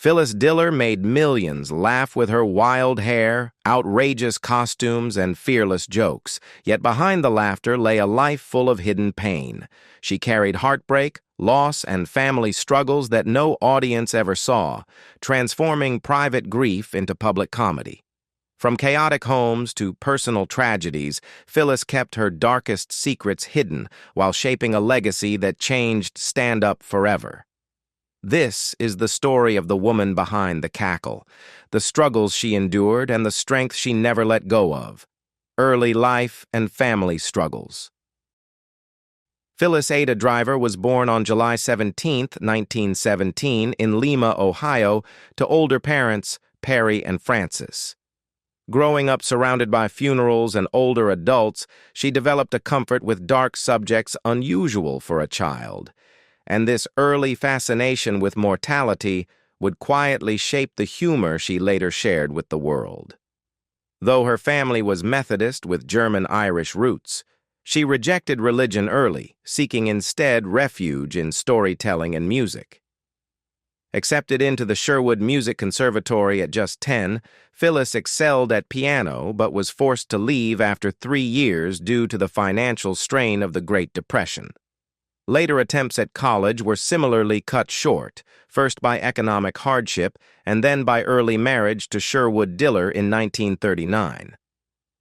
Phyllis Diller made millions laugh with her wild hair, outrageous costumes, and fearless jokes. Yet behind the laughter lay a life full of hidden pain. She carried heartbreak, loss, and family struggles that no audience ever saw, transforming private grief into public comedy. From chaotic homes to personal tragedies, Phyllis kept her darkest secrets hidden while shaping a legacy that changed stand-up forever. This is the story of the woman behind the cackle, the struggles she endured and the strength she never let go of. Early life and family struggles. Phyllis Ada Driver was born on July 17, 1917, in Lima, Ohio, to older parents, Perry and Francis. Growing up surrounded by funerals and older adults, she developed a comfort with dark subjects unusual for a child. And this early fascination with mortality would quietly shape the humor she later shared with the world. Though her family was Methodist with German-Irish roots, she rejected religion early, seeking instead refuge in storytelling and music. Accepted into the Sherwood Music Conservatory at just 10, Phyllis excelled at piano but was forced to leave after 3 years due to the financial strain of the Great Depression. Later attempts at college were similarly cut short, first by economic hardship and then by early marriage to Sherwood Diller in 1939.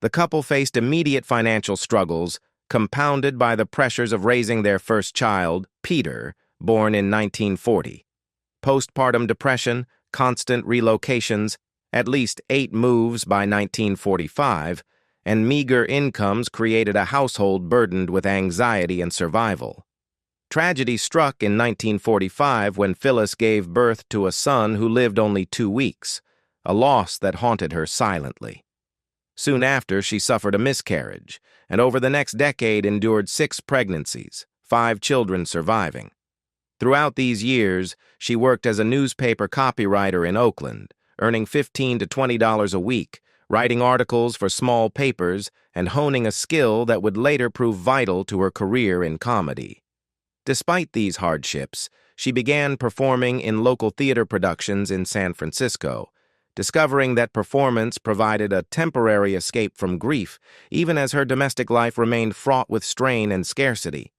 The couple faced immediate financial struggles, compounded by the pressures of raising their first child, Peter, born in 1940. Postpartum depression, constant relocations, at least 8 moves by 1945, and meager incomes created a household burdened with anxiety and survival. Tragedy struck in 1945 when Phyllis gave birth to a son who lived only 2 weeks, a loss that haunted her silently. Soon after, she suffered a miscarriage, and over the next decade endured 6 pregnancies, 5 children surviving. Throughout these years, she worked as a newspaper copywriter in Oakland, earning $15 to $20 a week, writing articles for small papers, and honing a skill that would later prove vital to her career in comedy. Despite these hardships, she began performing in local theater productions in San Francisco, discovering that performance provided a temporary escape from grief, even as her domestic life remained fraught with strain and scarcity.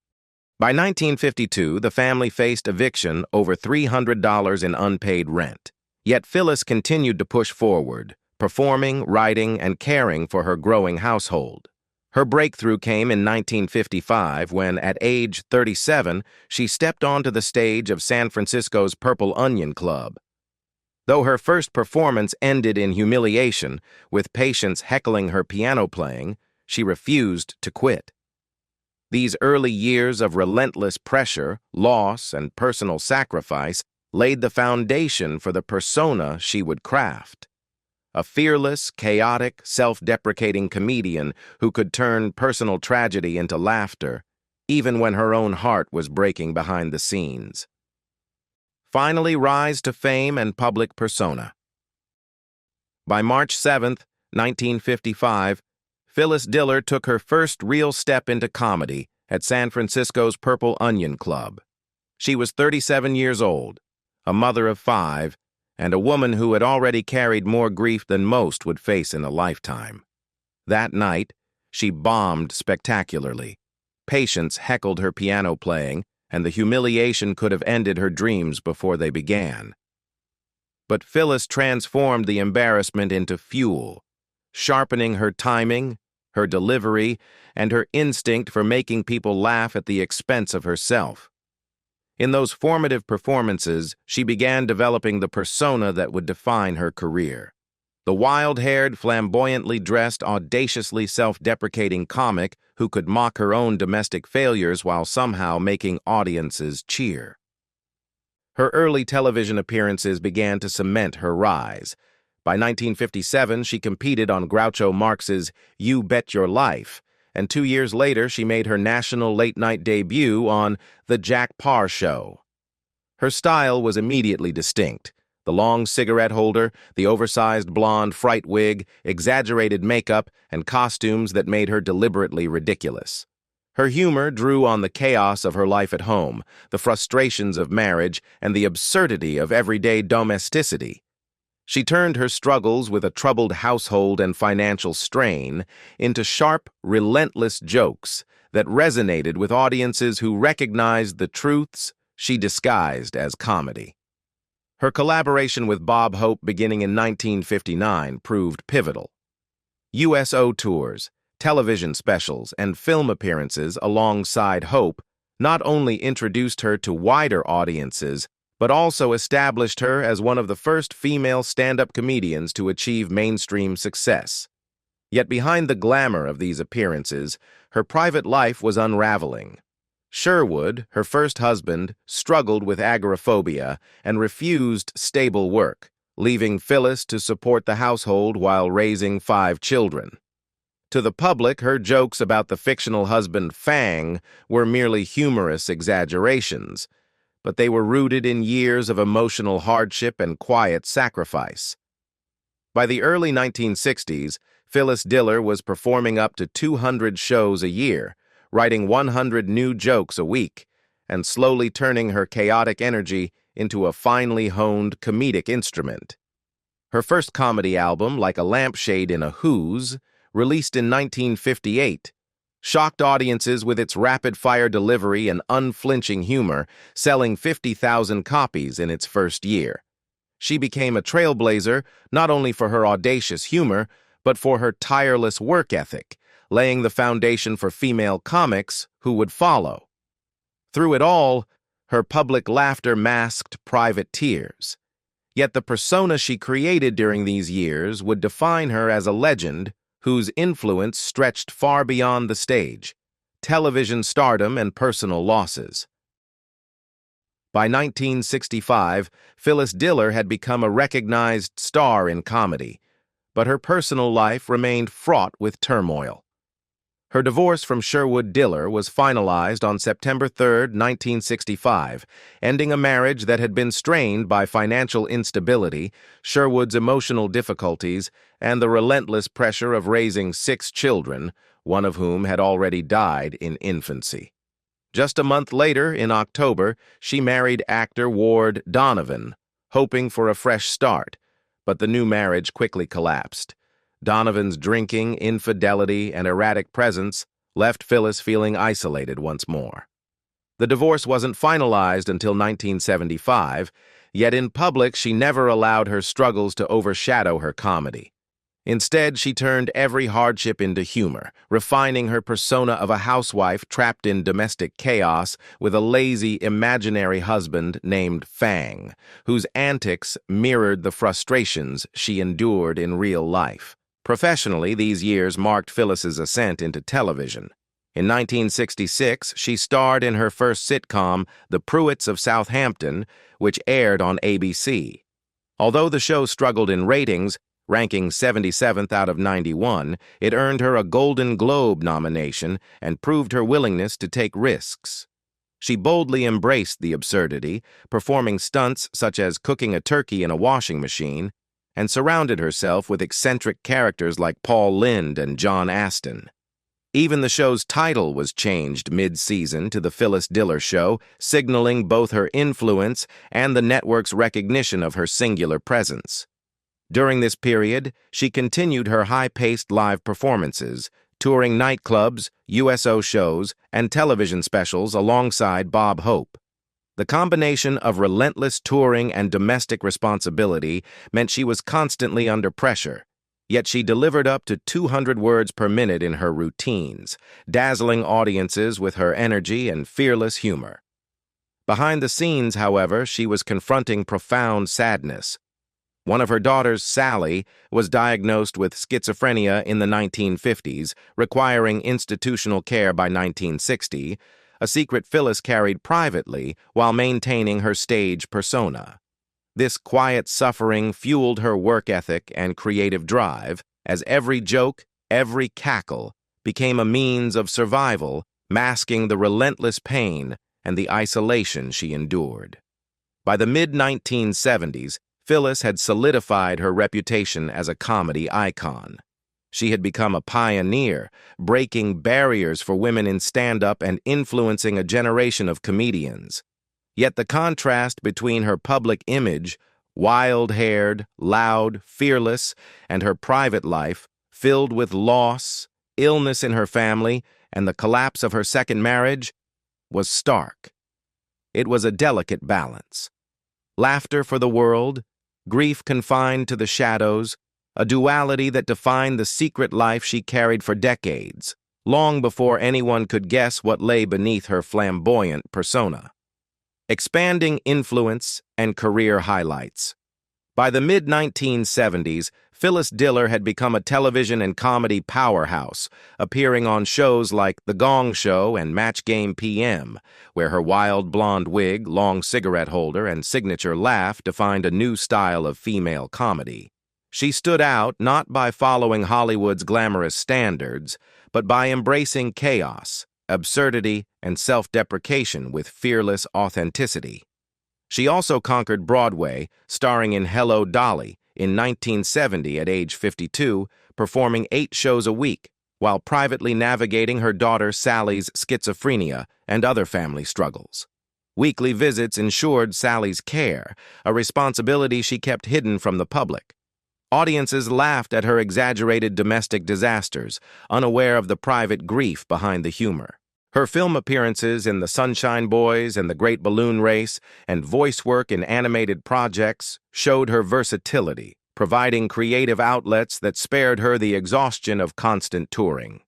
By 1952, the family faced eviction over $300 in unpaid rent. Yet Phyllis continued to push forward, performing, writing, and caring for her growing household. Her breakthrough came in 1955 when, at age 37, she stepped onto the stage of San Francisco's Purple Onion Club. Though her first performance ended in humiliation, with patients heckling her piano playing, she refused to quit. These early years of relentless pressure, loss, and personal sacrifice laid the foundation for the persona she would craft. A fearless, chaotic, self-deprecating comedian who could turn personal tragedy into laughter, even when her own heart was breaking behind the scenes. Finally rise to fame and public persona. By March 7, 1955, Phyllis Diller took her first real step into comedy at San Francisco's Purple Onion Club. She was 37 years old, a mother of 5, and a woman who had already carried more grief than most would face in a lifetime. That night, she bombed spectacularly. Patients heckled her piano playing, and the humiliation could have ended her dreams before they began. But Phyllis transformed the embarrassment into fuel, sharpening her timing, her delivery, and her instinct for making people laugh at the expense of herself. In those formative performances, she began developing the persona that would define her career. The wild-haired, flamboyantly dressed, audaciously self-deprecating comic who could mock her own domestic failures while somehow making audiences cheer. Her early television appearances began to cement her rise. By 1957, she competed on Groucho Marx's You Bet Your Life, and 2 years later she made her national late-night debut on The Jack Paar Show. Her style was immediately distinct. The long cigarette holder, the oversized blonde fright wig, exaggerated makeup, and costumes that made her deliberately ridiculous. Her humor drew on the chaos of her life at home, the frustrations of marriage, and the absurdity of everyday domesticity. She turned her struggles with a troubled household and financial strain into sharp, relentless jokes that resonated with audiences who recognized the truths she disguised as comedy. Her collaboration with Bob Hope beginning in 1959 proved pivotal. USO tours, television specials, and film appearances alongside Hope not only introduced her to wider audiences, but also established her as one of the first female stand-up comedians to achieve mainstream success. Yet behind the glamour of these appearances, her private life was unraveling. Sherwood, her first husband, struggled with agoraphobia and refused stable work, leaving Phyllis to support the household while raising 5 children. To the public, her jokes about the fictional husband Fang were merely humorous exaggerations, but they were rooted in years of emotional hardship and quiet sacrifice. By the early 1960s, Phyllis Diller was performing up to 200 shows a year, writing 100 new jokes a week, and slowly turning her chaotic energy into a finely honed comedic instrument. Her first comedy album, Like a Lampshade in a Who's, released in 1958, shocked audiences with its rapid-fire delivery and unflinching humor, selling 50,000 copies in its first year. She became a trailblazer not only for her audacious humor, but for her tireless work ethic, laying the foundation for female comics who would follow. Through it all, her public laughter masked private tears. Yet the persona she created during these years would define her as a legend whose influence stretched far beyond the stage, television stardom, and personal losses. By 1965, Phyllis Diller had become a recognized star in comedy, but her personal life remained fraught with turmoil. Her divorce from Sherwood Diller was finalized on September 3, 1965, ending a marriage that had been strained by financial instability, Sherwood's emotional difficulties, and the relentless pressure of raising 6 children, one of whom had already died in infancy. Just a month later, in October, she married actor Ward Donovan, hoping for a fresh start, but the new marriage quickly collapsed. Donovan's drinking, infidelity, and erratic presence left Phyllis feeling isolated once more. The divorce wasn't finalized until 1975, yet in public she never allowed her struggles to overshadow her comedy. Instead, she turned every hardship into humor, refining her persona of a housewife trapped in domestic chaos with a lazy, imaginary husband named Fang, whose antics mirrored the frustrations she endured in real life. Professionally, these years marked Phyllis's ascent into television. In 1966, she starred in her first sitcom, The Pruitts of Southampton, which aired on ABC. Although the show struggled in ratings, ranking 77th out of 91, it earned her a Golden Globe nomination and proved her willingness to take risks. She boldly embraced the absurdity, performing stunts such as cooking a turkey in a washing machine, and surrounded herself with eccentric characters like Paul Lynde and John Astin. Even the show's title was changed mid-season to The Phyllis Diller Show, signaling both her influence and the network's recognition of her singular presence. During this period, she continued her high-paced live performances, touring nightclubs, USO shows, and television specials alongside Bob Hope. The combination of relentless touring and domestic responsibility meant she was constantly under pressure, yet she delivered up to 200 words per minute in her routines, dazzling audiences with her energy and fearless humor. Behind the scenes, however, she was confronting profound sadness. One of her daughters, Sally, was diagnosed with schizophrenia in the 1950s, requiring institutional care by 1960, a secret Phyllis carried privately while maintaining her stage persona. This quiet suffering fueled her work ethic and creative drive, as every joke, every cackle, became a means of survival, masking the relentless pain and the isolation she endured. By the mid-1970s, Phyllis had solidified her reputation as a comedy icon. She had become a pioneer, breaking barriers for women in stand-up and influencing a generation of comedians. Yet the contrast between her public image, wild-haired, loud, fearless, and her private life, filled with loss, illness in her family, and the collapse of her second marriage, was stark. It was a delicate balance. Laughter for the world, grief confined to the shadows, a duality that defined the secret life she carried for decades, long before anyone could guess what lay beneath her flamboyant persona. Expanding influence and career highlights. By the mid-1970s, Phyllis Diller had become a television and comedy powerhouse, appearing on shows like The Gong Show and Match Game PM, where her wild blonde wig, long cigarette holder, and signature laugh defined a new style of female comedy. She stood out not by following Hollywood's glamorous standards, but by embracing chaos, absurdity, and self-deprecation with fearless authenticity. She also conquered Broadway, starring in Hello, Dolly in 1970 at age 52, performing 8 shows a week, while privately navigating her daughter Sally's schizophrenia and other family struggles. Weekly visits ensured Sally's care, a responsibility she kept hidden from the public. Audiences laughed at her exaggerated domestic disasters, unaware of the private grief behind the humor. Her film appearances in The Sunshine Boys and The Great Balloon Race and voice work in animated projects showed her versatility, providing creative outlets that spared her the exhaustion of constant touring.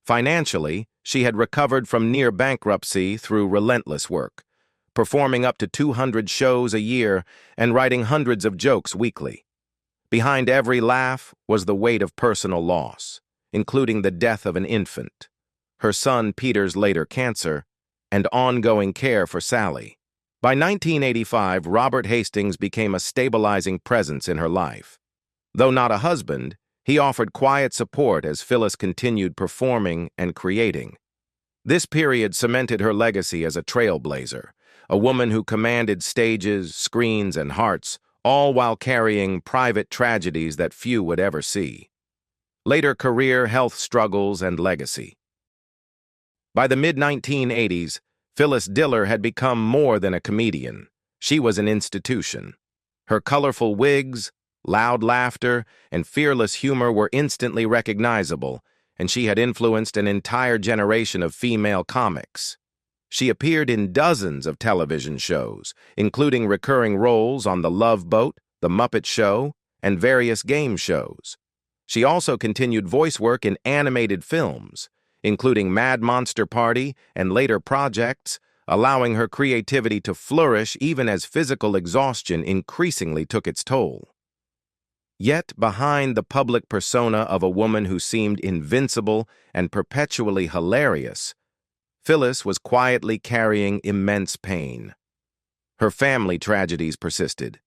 Financially, she had recovered from near bankruptcy through relentless work, performing up to 200 shows a year and writing hundreds of jokes weekly. Behind every laugh was the weight of personal loss, including the death of an infant, her son Peter's later cancer, and ongoing care for Sally. By 1985, Robert Hastings became a stabilizing presence in her life. Though not a husband, he offered quiet support as Phyllis continued performing and creating. This period cemented her legacy as a trailblazer, a woman who commanded stages, screens, and hearts, all while carrying private tragedies that few would ever see. Later career, health struggles, and legacy. By the mid-1980s, Phyllis Diller had become more than a comedian. She was an institution. Her colorful wigs, loud laughter, and fearless humor were instantly recognizable, and she had influenced an entire generation of female comics. She appeared in dozens of television shows, including recurring roles on The Love Boat, The Muppet Show, and various game shows. She also continued voice work in animated films, including Mad Monster Party and later projects, allowing her creativity to flourish even as physical exhaustion increasingly took its toll. Yet, behind the public persona of a woman who seemed invincible and perpetually hilarious, Phyllis was quietly carrying immense pain. Her family tragedies persisted.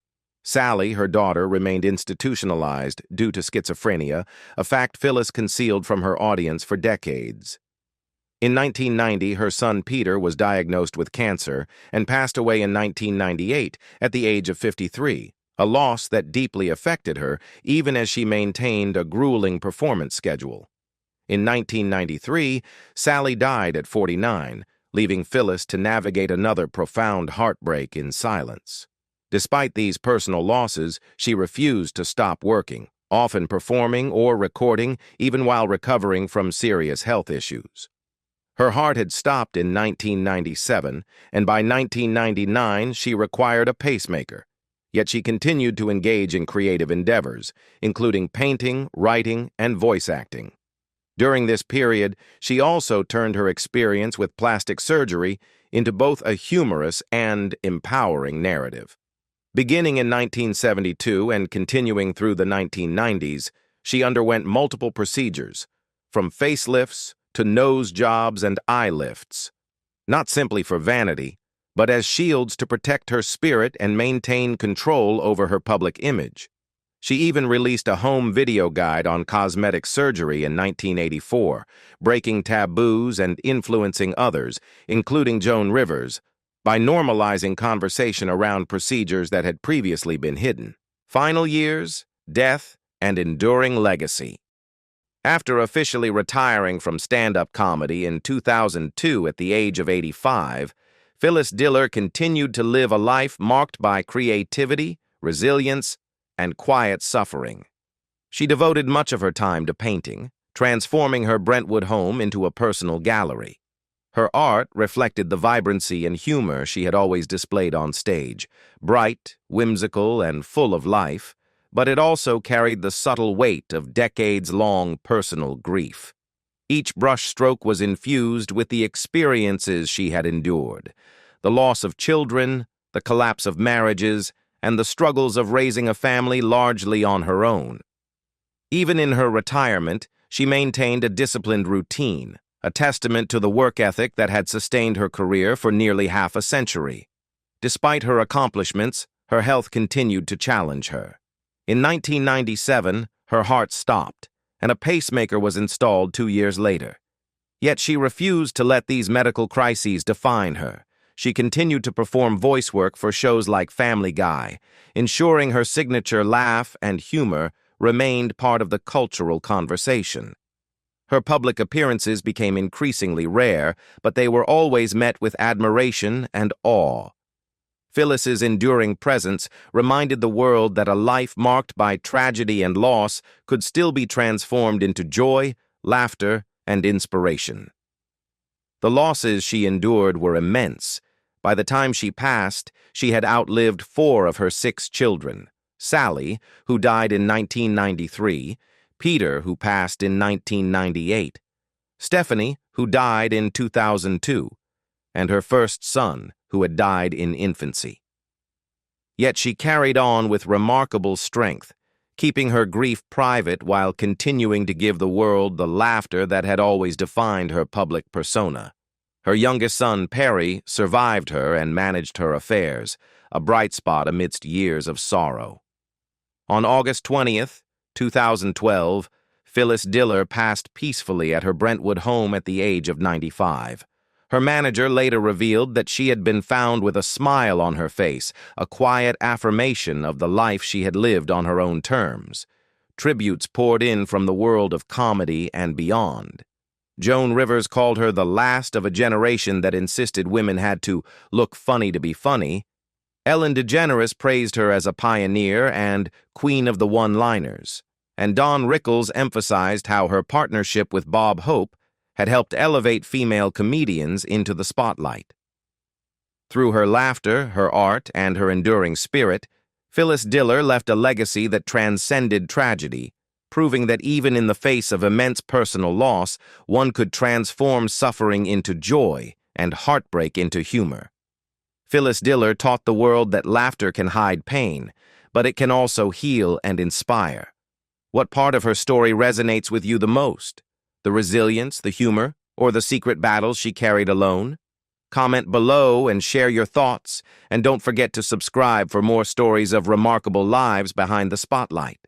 Sally, her daughter, remained institutionalized due to schizophrenia, a fact Phyllis concealed from her audience for decades. In 1990, her son Peter was diagnosed with cancer and passed away in 1998 at the age of 53, a loss that deeply affected her even as she maintained a grueling performance schedule. In 1993, Sally died at 49, leaving Phyllis to navigate another profound heartbreak in silence. Despite these personal losses, she refused to stop working, often performing or recording even while recovering from serious health issues. Her heart had stopped in 1997, and by 1999 she required a pacemaker. Yet she continued to engage in creative endeavors, including painting, writing, and voice acting. During this period, she also turned her experience with plastic surgery into both a humorous and empowering narrative. Beginning in 1972 and continuing through the 1990s, she underwent multiple procedures, from facelifts to nose jobs and eye lifts, not simply for vanity, but as shields to protect her spirit and maintain control over her public image. She even released a home video guide on cosmetic surgery in 1984, breaking taboos and influencing others, including Joan Rivers, by normalizing conversation around procedures that had previously been hidden. Final years, death, and enduring legacy. After officially retiring from stand-up comedy in 2002 at the age of 85, Phyllis Diller continued to live a life marked by creativity, resilience, and quiet suffering. She devoted much of her time to painting, transforming her Brentwood home into a personal gallery. Her art reflected the vibrancy and humor she had always displayed on stage, bright, whimsical, and full of life, but it also carried the subtle weight of decades-long personal grief. Each brushstroke was infused with the experiences she had endured: the loss of children, the collapse of marriages, and the struggles of raising a family largely on her own. Even in her retirement, she maintained a disciplined routine, a testament to the work ethic that had sustained her career for nearly half a century. Despite her accomplishments, her health continued to challenge her. In 1997, her heart stopped, and a pacemaker was installed 2 years later. Yet she refused to let these medical crises define her. She continued to perform voice work for shows like Family Guy, ensuring her signature laugh and humor remained part of the cultural conversation. Her public appearances became increasingly rare, but they were always met with admiration and awe. Phyllis's enduring presence reminded the world that a life marked by tragedy and loss could still be transformed into joy, laughter, and inspiration. The losses she endured were immense. By the time she passed, she had outlived 4 of her 6 children: Sally, who died in 1993, Peter, who passed in 1998, Stephanie, who died in 2002, and her first son, who had died in infancy. Yet she carried on with remarkable strength, keeping her grief private while continuing to give the world the laughter that had always defined her public persona. Her youngest son, Perry, survived her and managed her affairs, a bright spot amidst years of sorrow. On August 20th, 2012, Phyllis Diller passed peacefully at her Brentwood home at the age of 95. Her manager later revealed that she had been found with a smile on her face, a quiet affirmation of the life she had lived on her own terms. Tributes poured in from the world of comedy and beyond. Joan Rivers called her the last of a generation that insisted women had to look funny to be funny. Ellen DeGeneres praised her as a pioneer and queen of the one-liners. And Don Rickles emphasized how her partnership with Bob Hope had helped elevate female comedians into the spotlight. Through her laughter, her art, and her enduring spirit, Phyllis Diller left a legacy that transcended tragedy, proving that even in the face of immense personal loss, one could transform suffering into joy and heartbreak into humor. Phyllis Diller taught the world that laughter can hide pain, but it can also heal and inspire. What part of her story resonates with you the most? The resilience, the humor, or the secret battles she carried alone? Comment below and share your thoughts, and don't forget to subscribe for more stories of remarkable lives behind the spotlight.